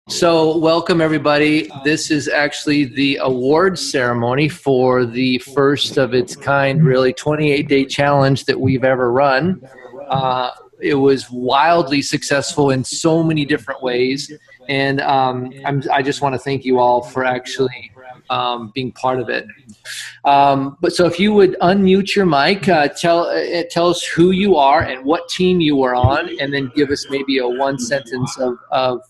So, welcome everybody. This is actually the awards ceremony for the first of its kind, really 28-day challenge that we've ever run. It was wildly successful in so many different ways, and I just want to thank you all for actually being part of it. But so if you would unmute your mic, tell us who you are and what team you were on, and then give us maybe a one sentence of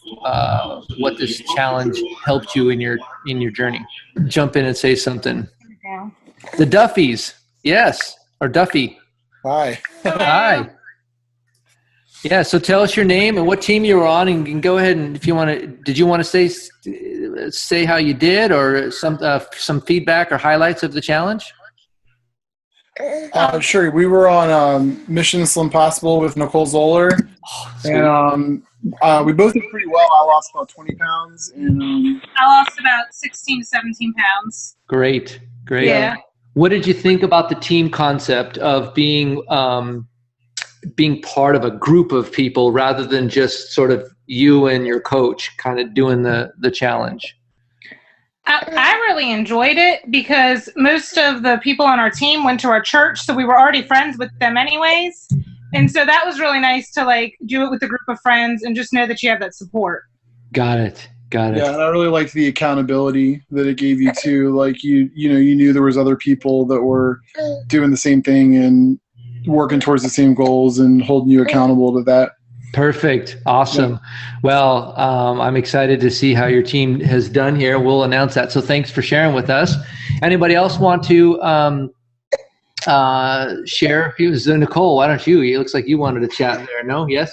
what this challenge helped you in your journey. Jump in and say something. Yeah. The Duffies, yes, or Duffy. Hi. Hi. Yeah, so tell us your name and what team you were on, and you can go ahead and if you want to. Did you want to say how you did, or some feedback or highlights of the challenge? Sure. We were on Mission Slim Possible with Nicole Zoller, and we both did pretty well. I lost about 20 pounds, and I lost about 16 to 17 pounds. Great. Yeah. What did you think about the team concept of being part of a group of people rather than just sort of you and your coach kind of doing the challenge? I really enjoyed it because most of the people on our team went to our church, so we were already friends with them anyways. And so that was really nice to like do it with a group of friends and just know that you have that support. Got it. yeah, and I really liked the accountability that it gave you too. Like you knew there was other people that were doing the same thing and working towards the same goals and holding you accountable to that. Perfect. Awesome. Yeah. Well, I'm excited to see how your team has done here. We'll announce that. So thanks for sharing with us. Anybody else want to share? Nicole, why don't you? It looks like you wanted to chat there. No? Yes?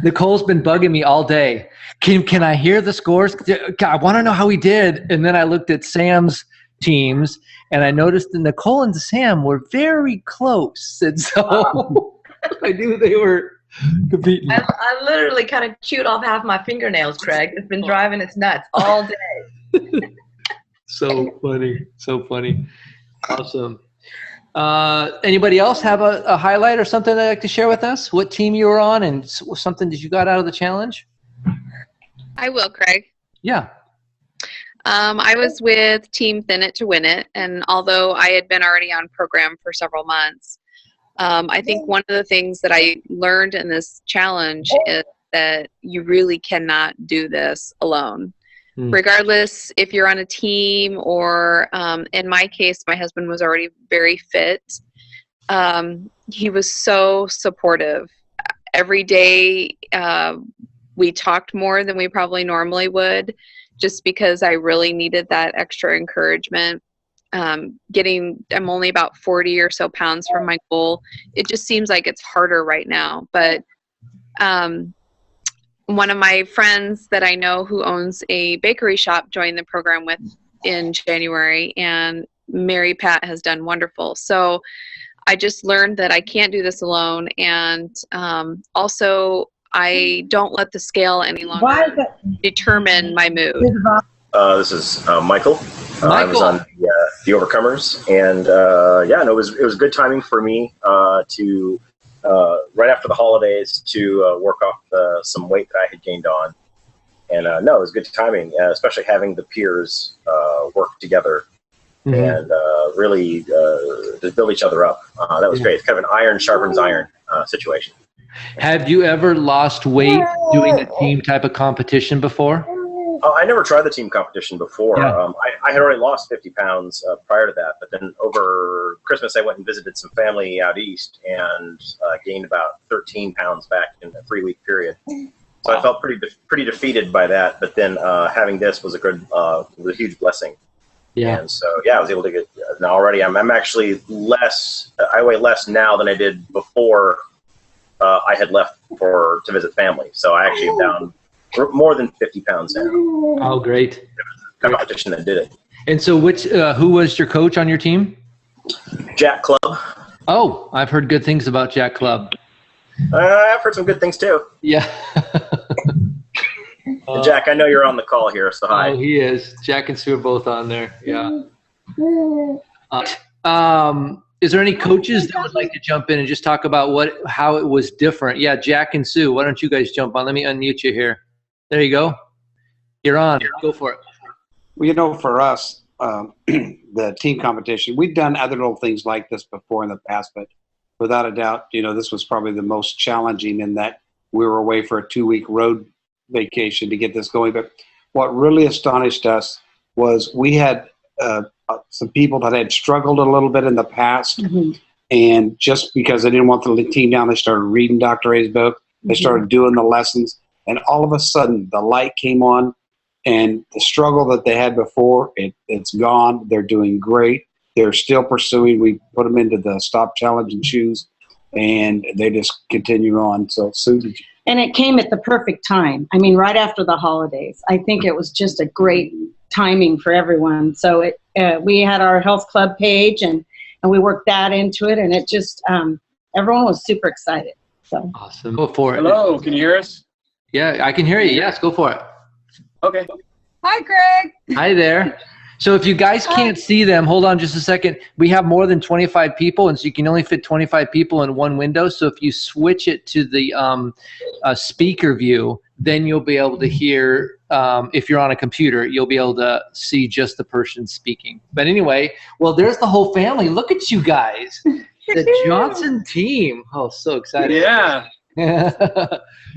Nicole's been bugging me all day. Can I hear the scores? I want to know how he did. And then I looked at Sam's teams, and I noticed that Nicole and Sam were very close. And so I knew they were competing. I literally kind of chewed off half my fingernails, Craig. It's been driving its nuts all day. So funny. Awesome. Anybody else have a highlight or something they'd like to share with us? What team you were on and something that you got out of the challenge? I will, Craig. Yeah. I was with Team Thin It to Win It, and although I had been already on program for several months, I think one of the things that I learned in this challenge is that you really cannot do this alone. Regardless if you're on a team or, in my case, my husband was already very fit. He was so supportive. Every day we talked more than we probably normally would, just because I really needed that extra encouragement. I'm only about 40 or so pounds from my goal. It just seems like it's harder right now. But one of my friends that I know who owns a bakery shop joined the program in January, and Mary Pat has done wonderful. So I just learned that I can't do this alone. And also I don't let the scale any longer determine my mood. This is Michael. I was on the Overcomers, and it was good timing for me to right after the holidays to work off some weight that I had gained on, and it was good timing, especially having the peers work together and really just build each other up. That was great. It's kind of an iron sharpens iron situation. Have you ever lost weight doing a team type of competition before? I never tried the team competition before. Yeah. I had already lost 50 pounds prior to that, but then over Christmas I went and visited some family out east and gained about 13 pounds back in a 3-week period. So I felt pretty defeated by that, but then having this was a huge blessing. Yeah. And so I was able to get now already. I'm actually less. I weigh less now than I did before I had left to visit family. So I actually am down more than 50 pounds now. Oh, great. Competition that did it. And so who was your coach on your team? Jack Club. Oh, I've heard good things about Jack Club. I've heard some good things too. Yeah. Jack, I know you're on the call here, so hi. Oh, he is. Jack and Sue are both on there. Yeah. Is there any coaches that would like to jump in and just talk about how it was different? Yeah, Jack and Sue, why don't you guys jump on? Let me unmute you here. There you go. You're on. Go for it. Well, for us, the team competition, we've done other little things like this before in the past, but without a doubt, this was probably the most challenging in that we were away for a 2-week road vacation to get this going. But what really astonished us was we had some people that had struggled a little bit in the past, and just because they didn't want the team down, they started reading Dr. A's book. They started doing the lessons, and all of a sudden the light came on, and the struggle that they had before, it's gone. They're doing great. They're still pursuing. We put them into the Stop Challenge and choose, and they just continue on. So, Sue, and it came at the perfect time. I mean, right after the holidays. I think it was just a great timing for everyone. So we had our health club page, and we worked that into it, and it just everyone was super excited. So awesome. Go for it. Hello, can you hear us? Yeah, I can hear you. Yes, go for it. Okay. Hi, Greg. Hi there. So if you guys can't see them, hold on just a second. We have more than 25 people, and so you can only fit 25 people in one window. So if you switch it to the speaker view, then you'll be able to hear, if you're on a computer, you'll be able to see just the person speaking. But anyway, well, there's the whole family. Look at you guys. The Johnson team. Oh, so excited. Yeah.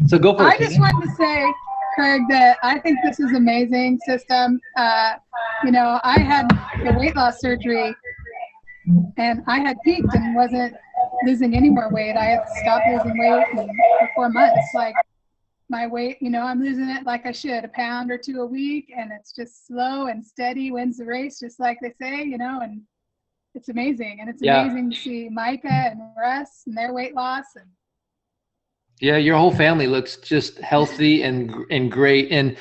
So go for it. I just wanted to say, Craig, that I think this is an amazing system. I had the weight loss surgery, and I had peaked and wasn't losing any more weight. I had stopped losing weight for 4 months. Like, my weight, I'm losing it like I should, 1 pound or 2 a week, and it's just slow and steady, wins the race, just like they say, and it's amazing. And it's amazing to see Micah and Russ and their weight loss. And yeah, your whole family looks just healthy and great. And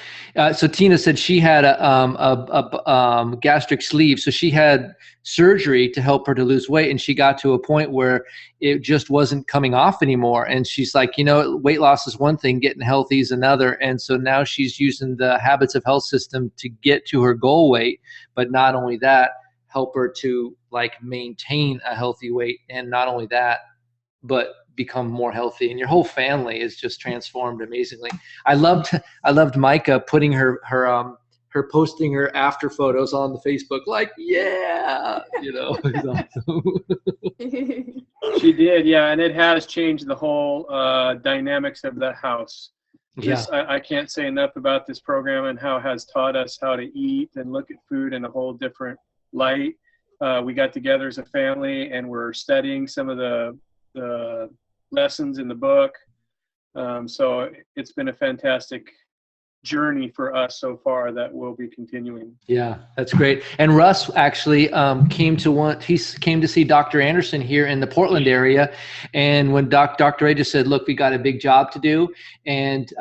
so Tina said she had a gastric sleeve, so she had surgery to help her to lose weight, and she got to a point where it just wasn't coming off anymore. And she's like, weight loss is one thing, getting healthy is another. And so now she's using the Habits of Health system to get to her goal weight, but not only that, help her to maintain a healthy weight, and not only that, but become more healthy. And your whole family is just transformed amazingly. I loved Micah putting her posting her after photos on the Facebook, it's awesome. She did, yeah, and it has changed the whole dynamics of the house. I can't say enough about this program and how it has taught us how to eat and look at food in a whole different light. We got together as a family, and we're studying some of the lessons in the book. So it's been a fantastic journey for us so far that we'll be continuing. Yeah, that's great. And Russ actually came to see Dr. Anderson here in the Portland area. And when Dr. A just said, look, we got a big job to do, and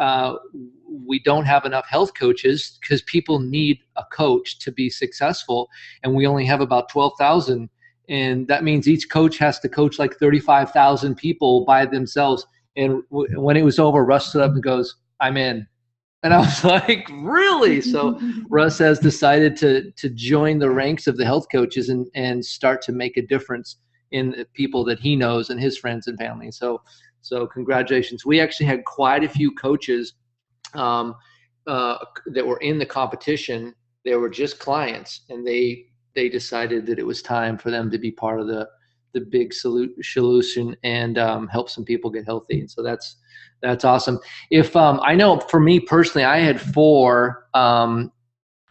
we don't have enough health coaches because people need a coach to be successful. And we only have about 12,000. And that means each coach has to coach 35,000 people by themselves. And when it was over, Russ stood up and goes, I'm in. And I was like, really? So Russ has decided to join the ranks of the health coaches and start to make a difference in the people that he knows and his friends and family. So congratulations. We actually had quite a few coaches that were in the competition. They were just clients, and they decided that it was time for them to be part of the big solution and help some people get healthy. And so that's awesome. If I know for me personally, I had 4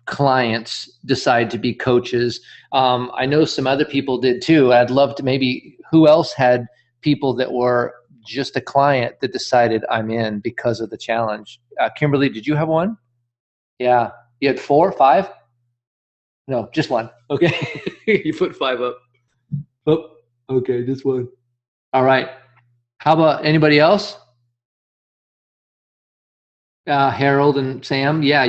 clients decide to be coaches. I know some other people did too. I'd love to maybe, who else had people that were just a client that decided I'm in because of the challenge? Kimberly, did you have one? Yeah. You had 4, 5? No, just 1. Okay. You put 5 up. Oh, okay, just 1. All right. How about anybody else? Harold and Sam. Yeah,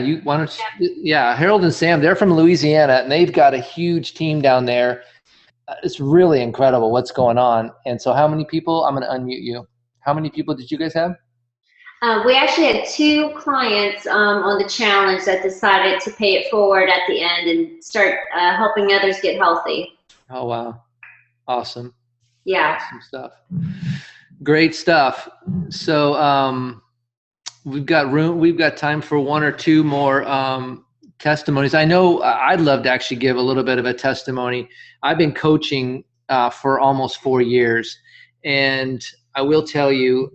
Harold and Sam, they're from Louisiana, and they've got a huge team down there. It's really incredible what's going on. And so how many people? I'm going to unmute you. How many people did you guys have? We actually had 2 clients on the challenge that decided to pay it forward at the end and start helping others get healthy. Oh, wow. Awesome. Yeah. Awesome stuff. Great stuff. So we've got time for one or two more testimonies. I know I'd love to actually give a little bit of a testimony. I've been coaching for almost 4 years, and I will tell you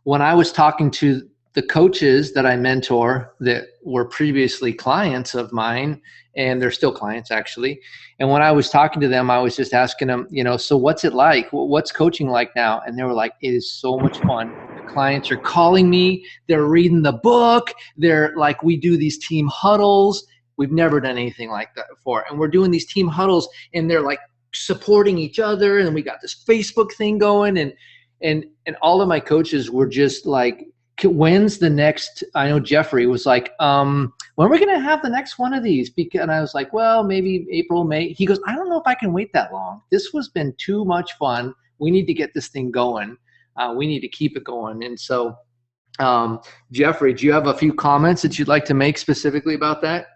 when I was talking to the coaches that I mentor that were previously clients of mine, and they're still clients actually. And when I was talking to them, I was just asking them, so what's it like? What's coaching like now? And they were like, it is so much fun. The clients are calling me. They're reading the book. They're like, we do these team huddles. We've never done anything like that before. And we're doing these team huddles, and they're like supporting each other. And we got this Facebook thing going. And all of my coaches were just like, when's the next? I know Jeffrey was like, when are we going to have the next one of these? And I was like, well, maybe April, May. He goes, I don't know if I can wait that long. This has been too much fun. We need to get this thing going. We need to keep it going. And so, Jeffrey, do you have a few comments that you'd like to make specifically about that?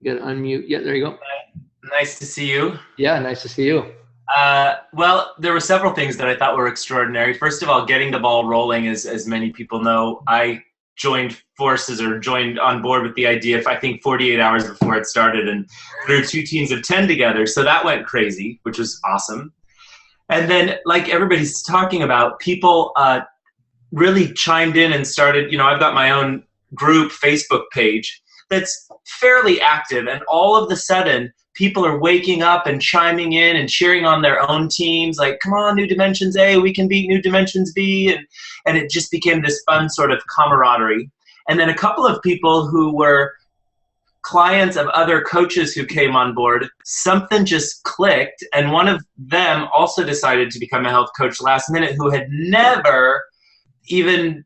You got to unmute. Yeah, there you go. Nice to see you. Yeah, nice to see you. Well, there were several things that I thought were extraordinary. First of all, getting the ball rolling, as many people know, I joined forces or joined on board with the idea, I think 48 hours before it started, and threw 2 teams of 10 together. So that went crazy, which was awesome. And then, like everybody's talking about, people really chimed in and started, I've got my own group Facebook page that's fairly active, and all of a sudden, people are waking up and chiming in and cheering on their own teams, like, come on, New Dimensions A, we can beat New Dimensions B. And it just became this fun sort of camaraderie. And then a couple of people who were clients of other coaches who came on board, something just clicked. And one of them also decided to become a health coach last minute, who had never even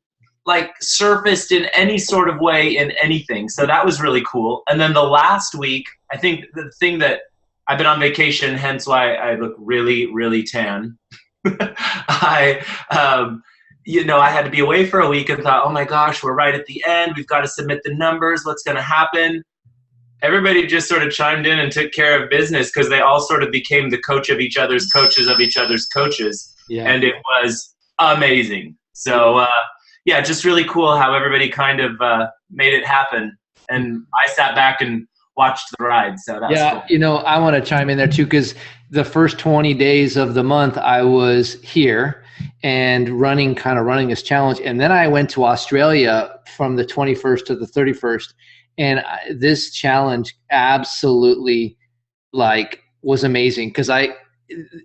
surfaced in any sort of way in anything. So that was really cool. And then the last week, I think the thing that I've been on vacation, hence why I look really, really tan. I had to be away for a week and thought, oh my gosh, we're right at the end. We've got to submit the numbers. What's going to happen? Everybody just sort of chimed in and took care of business, because they all sort of became the coach of each other's coaches of each other's coaches. Yeah. And it was amazing. So, yeah, just really cool how everybody kind of made it happen. And I sat back and watched the ride. So that was cool. I want to chime in there too, because the first 20 days of the month I was here and running this challenge. And then I went to Australia from the 21st to the 31st. And this challenge absolutely was amazing, because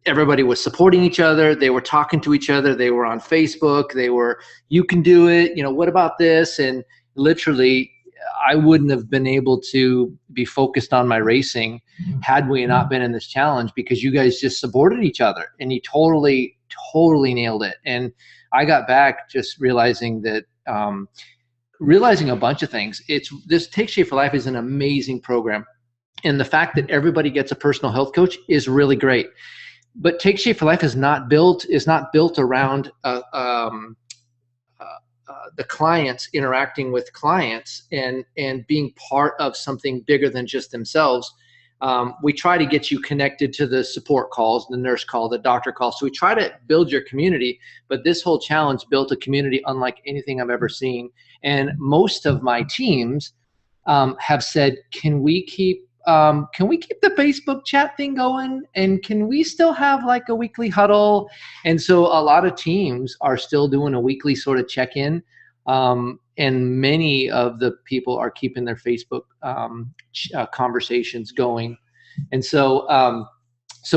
everybody was supporting each other. They were talking to each other. They were on Facebook. They were, you can do it. What about this? And literally, I wouldn't have been able to be focused on my racing had we not been in this challenge, because you guys just supported each other, and you totally nailed it. And I got back just realizing that, realizing a bunch of things. This Take Shape for Life is an amazing program. And the fact that everybody gets a personal health coach is really great. But Take Shape for Life is not built around the clients interacting with clients and being part of something bigger than just themselves. We try to get you connected to the support calls, the nurse call, the doctor call. So we try to build your community, but this whole challenge built a community unlike anything I've ever seen. And most of my teams have said, can we keep the Facebook chat thing going? And can we still have a weekly huddle? And so a lot of teams are still doing a weekly sort of check-in. And many of the people are keeping their Facebook conversations going. And so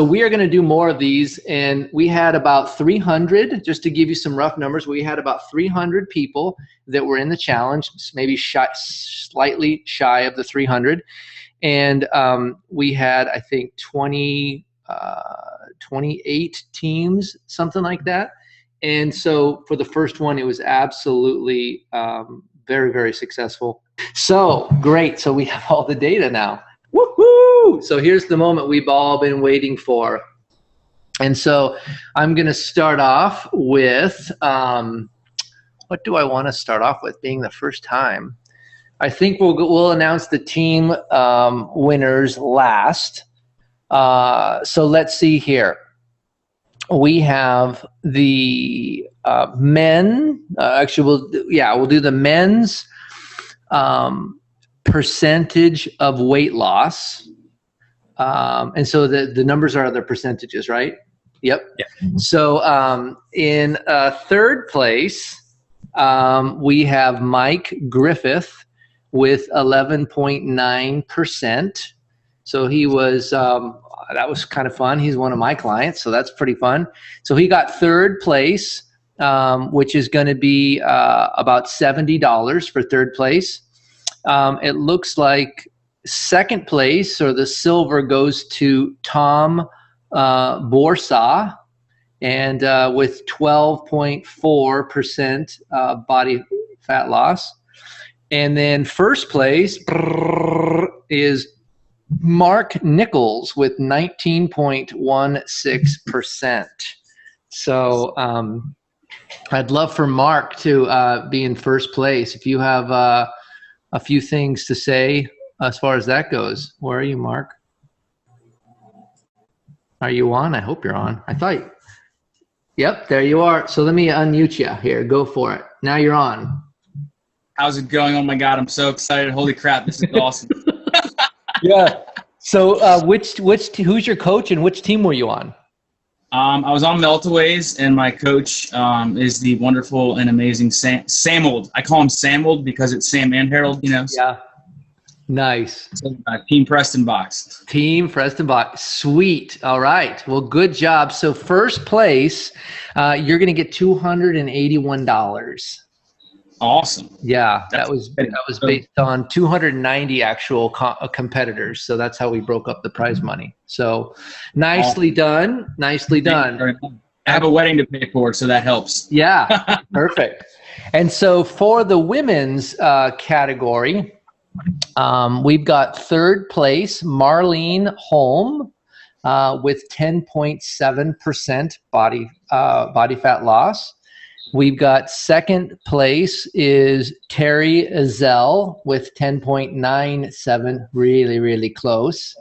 we are going to do more of these. And we had about 300, just to give you some rough numbers, we had about 300 people that were in the challenge, maybe slightly shy of the 300. And we had, I think, 28 teams, something like that. And so for the first one, it was absolutely very, very successful. So great. So we have all the data now. Woohoo! So here's the moment we've all been waiting for. And so I'm going to start off with, what do I want to start off with, being the first time? I think we'll announce the team winners last. So let's see here. we have the men. Actually, we'll do the men's percentage of weight loss. And so the numbers are the percentages, right? Yep. Yeah. So in third place, we have Mike Griffith with 11.9%. So he was, that was kind of fun. He's one of my clients, so that's pretty fun. So he got third place, which is going to be about $70 for third place. It looks like second place, or the silver, goes to Tom Borsa, and with 12.4% body fat loss. And then first place is Mark Nichols with 19.16%. So I'd love for Mark to be in first place. If you have a few things to say as far as that goes. Where are you, Mark? Are you on? I hope you're on. I thought. Yep, there you are. So let me unmute you here. Go for it. Now you're on. How's it going? Oh my God, I'm so excited. Holy crap, this is awesome. Yeah. So who's your coach and which team were you on? I was on Meltaways, and my coach is the wonderful and amazing Samold. I call him Samold because it's Sam and Harold, you know. Yeah. Nice. So, Team Preston Box. Team Preston Box. Sweet. All right. Well, good job. So first place, you're going to get $281. Awesome. Yeah, that was based on 290 actual competitors. So that's how we broke up the prize money. So nicely done. Nicely done. I have a wedding to pay for, so that helps. Yeah, perfect. And so for the women's category, we've got third place, Marlene Holm, with 10.7% body fat loss. We've got second place is Terry Azell with 10.97, really, really close.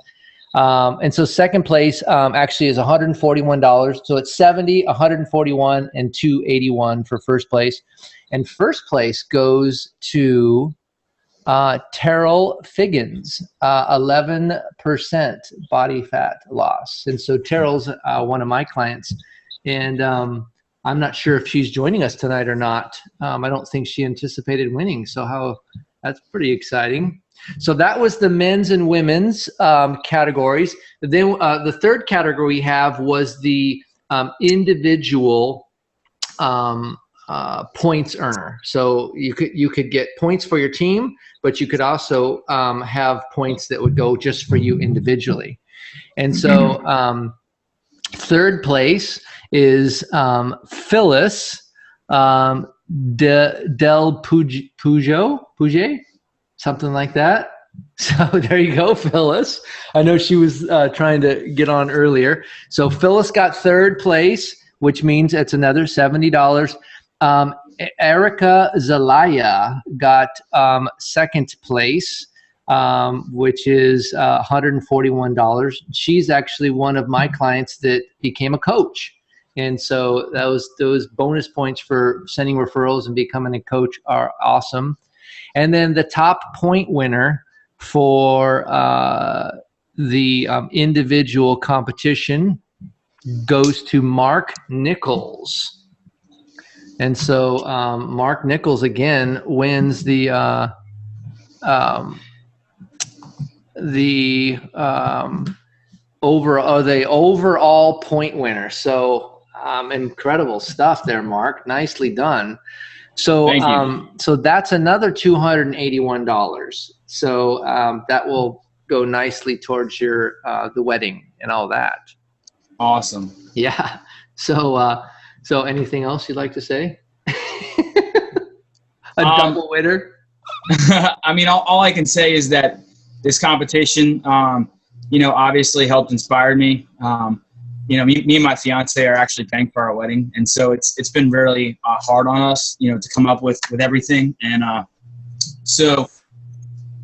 And so second place actually is $141. So it's 70, 141, and 281 for first place. And first place goes to Terrell Figgins, 11% body fat loss. And so Terrell's one of my clients. And I'm not sure if she's joining us tonight or not. I don't think she anticipated winning. So that's pretty exciting. So that was the men's and women's categories. Then the third category we have was the individual points earner. So you could get points for your team, but you could also have points that would go just for you individually. And so third place is Phyllis Del Pujo, something like that. So there you go, Phyllis. I know she was trying to get on earlier. So Phyllis got third place, which means it's another $70. Erica Zelaya got second place, which is $141. She's actually one of my clients that became a coach. And so those bonus points for sending referrals and becoming a coach are awesome. And then the top point winner for the individual competition goes to Mark Nichols. And so Mark Nichols again wins the overall point winner. So incredible stuff there, Mark. Nicely done. So so that's another $281. So that will go nicely towards your the wedding and all that. Awesome. Yeah. So so anything else you'd like to say? A double winner. I mean, all I can say is that this competition, obviously helped inspire me. Me and my fiance are actually paying for our wedding, and so it's been really hard on us, to come up with everything. And so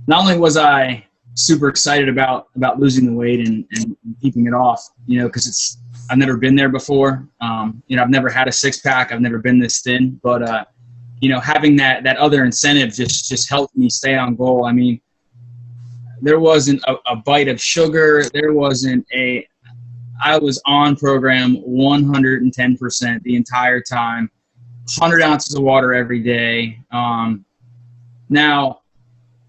not only was I super excited about losing the weight and keeping it off, because I've never been there before. You know, I've never had a six-pack. I've never been this thin. But, you know, having that other incentive just helped me stay on goal. I mean, there wasn't a bite of sugar. There wasn't I was on program 110% the entire time, 100 ounces of water every day. Now,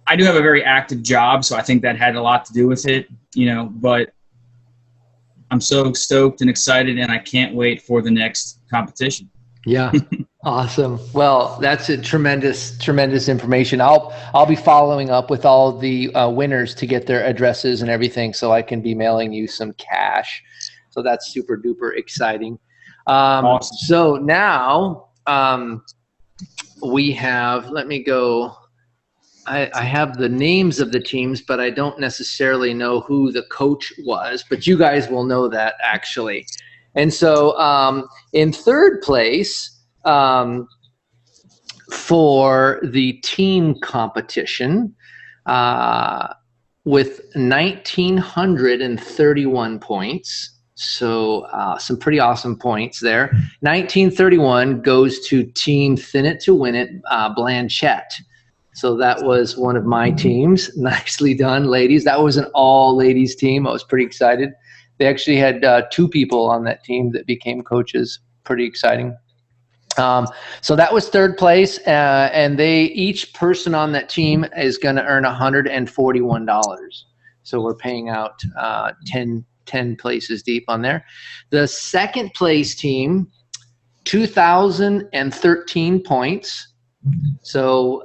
I do have a very active job, so I think that had a lot to do with it, you know, but I'm so stoked and excited, and I can't wait for the next competition. Yeah. Awesome. Well, that's a tremendous information. I'll be following up with all the winners to get their addresses and everything, so I can be mailing you some cash. So that's super duper exciting. Awesome. So now we have, let me go. I have the names of the teams, but I don't necessarily know who the coach was, but you guys will know that actually. And so in third place for the team competition with 1,931 points, so some pretty awesome points there. 1931 goes to Team Thin It to Win It, Blanchette. So that was one of my teams. Nicely done, ladies. That was an all-ladies team. I was pretty excited. They actually had 2 people on that team that became coaches. Pretty exciting. So that was third place, and each person on that team is going to earn $141. So we're paying out 10 places deep on there. The second place team, 2,013 points. So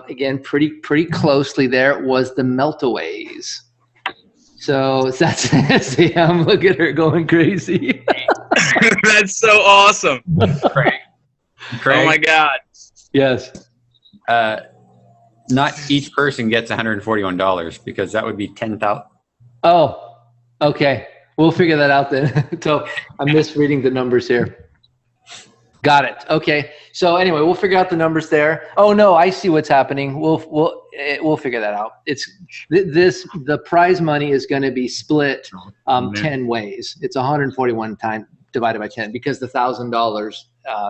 again, pretty closely there was the Meltaways. So that's Sam. Look at her going crazy. That's so awesome. Craig. Oh my God. Yes. Not each person gets $141 because that would be 10,000. Oh, okay. We'll figure that out then. So I'm misreading the numbers here. Got it. Okay. So anyway, we'll figure out the numbers there. Oh no, I see what's happening. We'll figure that out. The prize money is going to be split 10 ways. It's 141 divided by 10 because the $1,000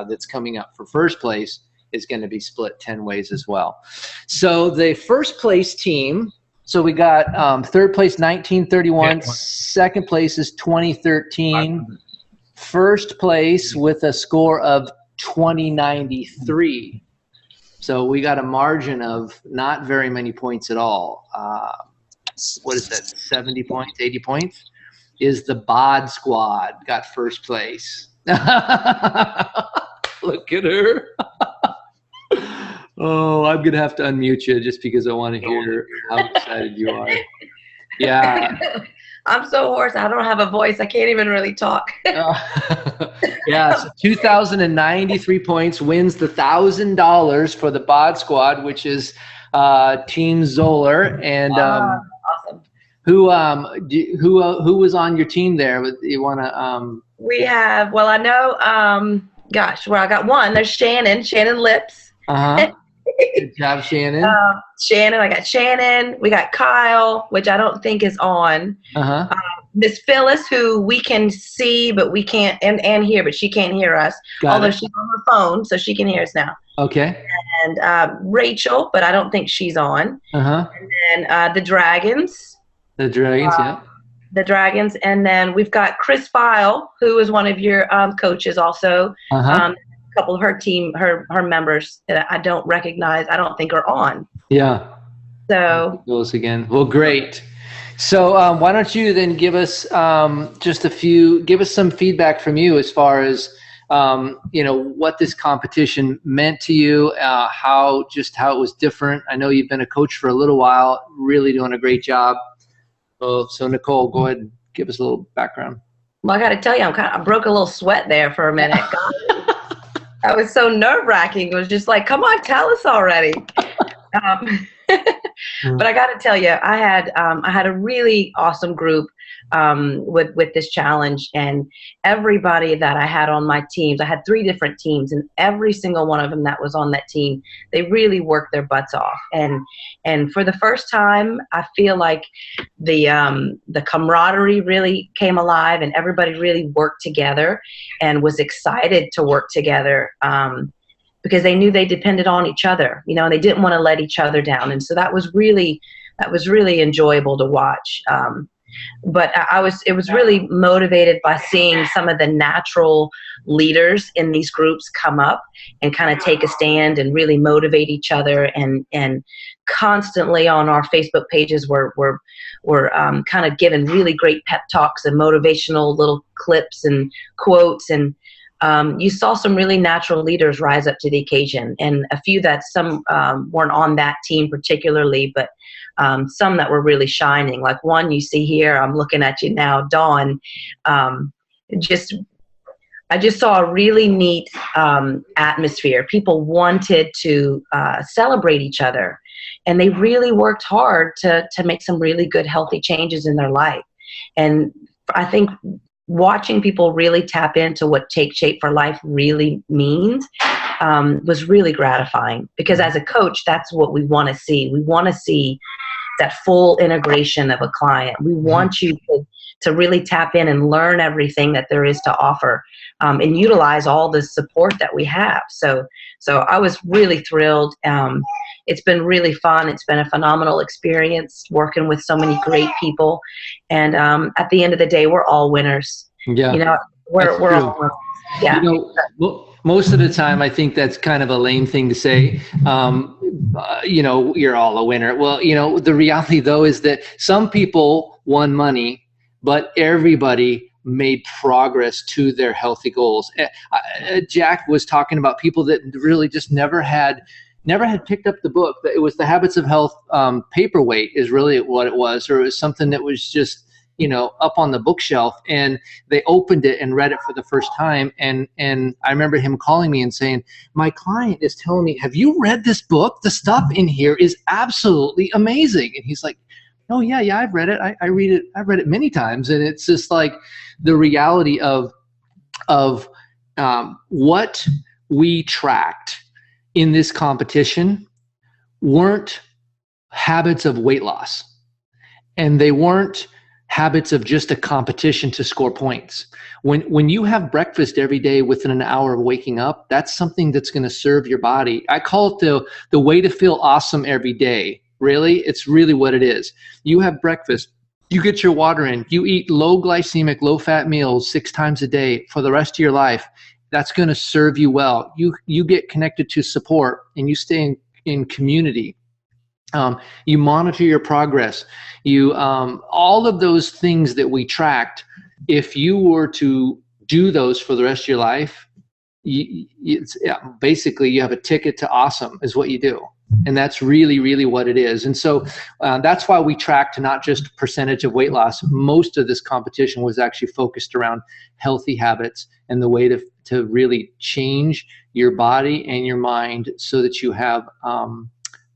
that's coming up for first place is going to be split 10 ways as well. So the first place team. So we got third place 1931. Second place is 2013. First place with a score of 2093. So we got a margin of not very many points at all. What is that, 70 points, 80 points? Is the Bod Squad got first place. Look at her. Oh, I'm going to have to unmute you just because I want to hear how excited you are. Yeah. I'm so hoarse. I don't have a voice. I can't even really talk. Yeah, so 2,093 points, wins the $1,000 for the Bod Squad, which is Team Zoller. And awesome. Who was on your team there? You want to? We have. Well, I know. Gosh, well, I got one. There's Shannon Lips. Good job, Shannon. Shannon. I got Shannon. We got Kyle, which I don't think is on. Miss Phyllis, who we can see, but we can't, and hear, but she can't hear us. Although she's on her phone, so she can hear us now. Okay. And Rachel, but I don't think she's on. And then the Dragons. The Dragons, yeah. The Dragons, and then we've got Chris File, who is one of your coaches, also. A couple of her team, her members that I don't recognize, I don't think are on. Yeah. So. Those again. Well, great. So why don't you then give us give us some feedback from you as far as what this competition meant to you, how it was different. I know you've been a coach for a little while, really doing a great job. So Nicole, go ahead and give us a little background. Well, I got to tell you, I broke a little sweat there for a minute. That was so nerve-wracking. It was just like, come on, tell us already. But I got to tell you, I had a really awesome group. with this challenge. And everybody that I had on my teams, I had 3 different teams, and every single one of them that was on that team, they really worked their butts off. And for the first time, I feel like the camaraderie really came alive, and everybody really worked together and was excited to work together. Because they knew they depended on each other, you know, and they didn't want to let each other down. And so that was really enjoyable to watch. But it was really motivated by seeing some of the natural leaders in these groups come up and kind of take a stand and really motivate each other. And constantly on our Facebook pages, we're kind of giving really great pep talks and motivational little clips and quotes. And you saw some really natural leaders rise up to the occasion, and a few that some weren't on that team particularly, but some that were really shining. Like one you see here, I'm looking at you now, Dawn. I just saw a really neat atmosphere. People wanted to celebrate each other, and they really worked hard to make some really good, healthy changes in their life. And I think watching people really tap into what Take Shape for Life really means was really gratifying, because as a coach, that's what we want to see. We want to see that full integration of a client. We want you to really tap in and learn everything that there is to offer, and utilize all the support that we have. So I was really thrilled. It's been really fun. It's been a phenomenal experience working with so many great people. And at the end of the day, we're all winners. Yeah. You know, we're all winners. Yeah. You know, most of the time, I think that's kind of a lame thing to say. You know, you're all a winner. Well, you know, the reality though is that some people won money, but everybody made progress to their healthy goals. Jack was talking about people that really just never had picked up the book. It was the Habits of Health paperweight is really what it was, or it was something that was just, you know, up on the bookshelf, and they opened it and read it for the first time. And I remember him calling me and saying, my client is telling me, have you read this book? The stuff in here is absolutely amazing. And he's like, oh yeah, I've read it. I read it. I've read it many times. And it's just like the reality of what we tracked in this competition weren't habits of weight loss, and they weren't habits of just a competition to score points. When you have breakfast every day within an hour of waking up, that's something that's going to serve your body. I call it the way to feel awesome every day. Really, it's really what it is. You have breakfast, you get your water in, you eat low glycemic, low fat meals 6 times a day for the rest of your life. That's going to serve you well. You get connected to support, and you stay in community. You monitor your progress. You all of those things that we tracked, if you were to do those for the rest of your life, basically you have a ticket to awesome is what you do. And that's really, really what it is. And so that's why we tracked not just percentage of weight loss. Most of this competition was actually focused around healthy habits and the way to really change your body and your mind so that you have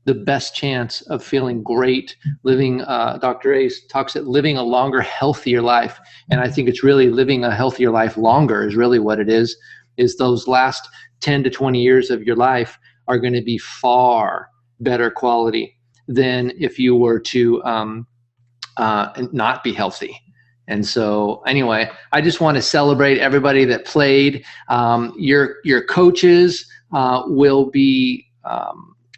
the best chance of feeling great, living, Dr. Ace talks at living a longer, healthier life. And I think it's really living a healthier life longer is really what it is those last 10 to 20 years of your life are going to be far better quality than if you were to not be healthy. And so anyway, I just want to celebrate everybody that played. Your coaches will be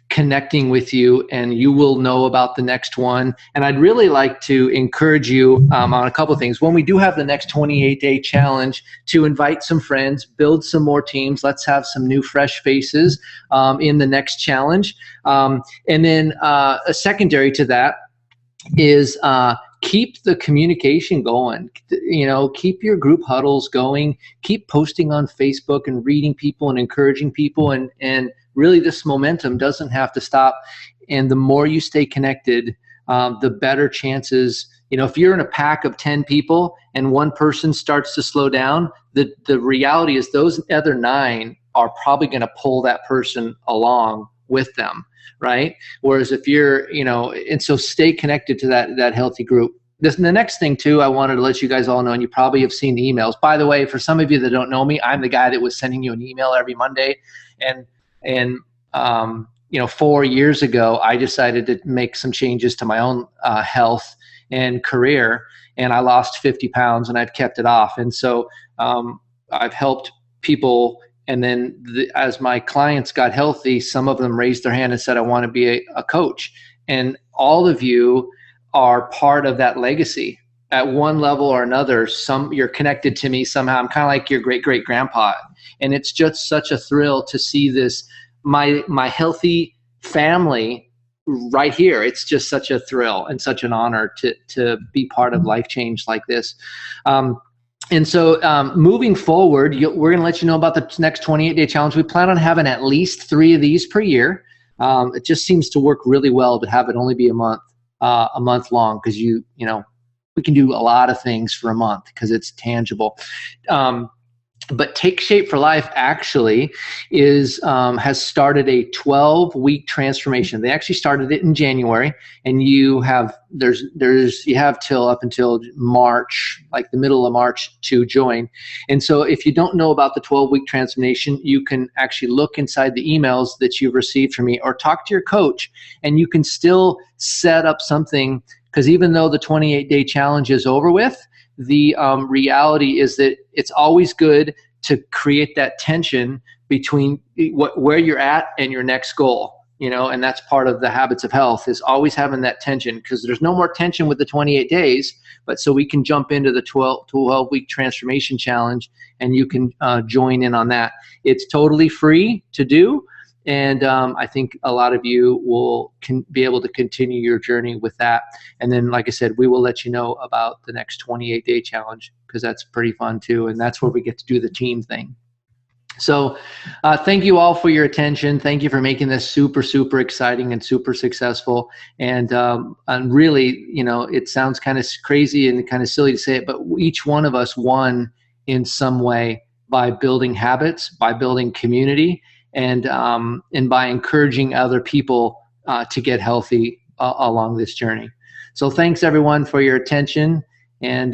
connecting with you, and you will know about the next one. And I'd really like to encourage you on a couple of things. When we do have the next 28-day challenge, to invite some friends, build some more teams. Let's have some new fresh faces in the next challenge. And then a secondary to that is keep the communication going. You know, keep your group huddles going. Keep posting on Facebook and reading people and encouraging people, and really this momentum doesn't have to stop. And the more you stay connected, the better chances. You know, if you're in a pack of 10 people and one person starts to slow down, the reality is those other 9 are probably going to pull that person along with them, right? Whereas if you're, you know, and so stay connected to that healthy group. the next thing too, I wanted to let you guys all know, and you probably have seen the emails. By the way, for some of you that don't know me, I'm the guy that was sending you an email every Monday. And 4 years ago, I decided to make some changes to my own health and career, and I lost 50 pounds, and I've kept it off. And so I've helped people, and then as my clients got healthy, some of them raised their hand and said, I want to be a coach. And all of you are part of that legacy at one level or another. You're connected to me somehow. I'm kind of like your great-great-grandpa. And it's just such a thrill to see this, my healthy family right here. It's just such a thrill and such an honor to be part of life change like this. And so moving forward, we're going to let you know about the next 28-day challenge. We plan on having at least 3 of these per year. It just seems to work really well to have it only be a month long, because we can do a lot of things for a month because it's tangible. But Take Shape for Life actually has started a 12-week transformation. They actually started it in January, and you have till up until March, like the middle of March, to join. And so if you don't know about the 12-week transformation, you can actually look inside the emails that you've received from me, or talk to your coach, and you can still set up something, because even though the 28-day challenge is over with, the reality is that it's always good to create that tension between where you're at and your next goal, and that's part of the habits of health, is always having that tension, because there's no more tension with the 28 days, but so we can jump into the 12-week transformation challenge, and you can join in on that. It's totally free to do. And I think a lot of you can be able to continue your journey with that. And then, like I said, we will let you know about the next 28-day challenge, because that's pretty fun too. And that's where we get to do the team thing. So thank you all for your attention. Thank you for making this super, super exciting and super successful. And really, it sounds kind of crazy and kind of silly to say it, but each one of us won in some way by building habits, by building community, and by encouraging other people to get healthy along this journey. So thanks everyone for your attention, and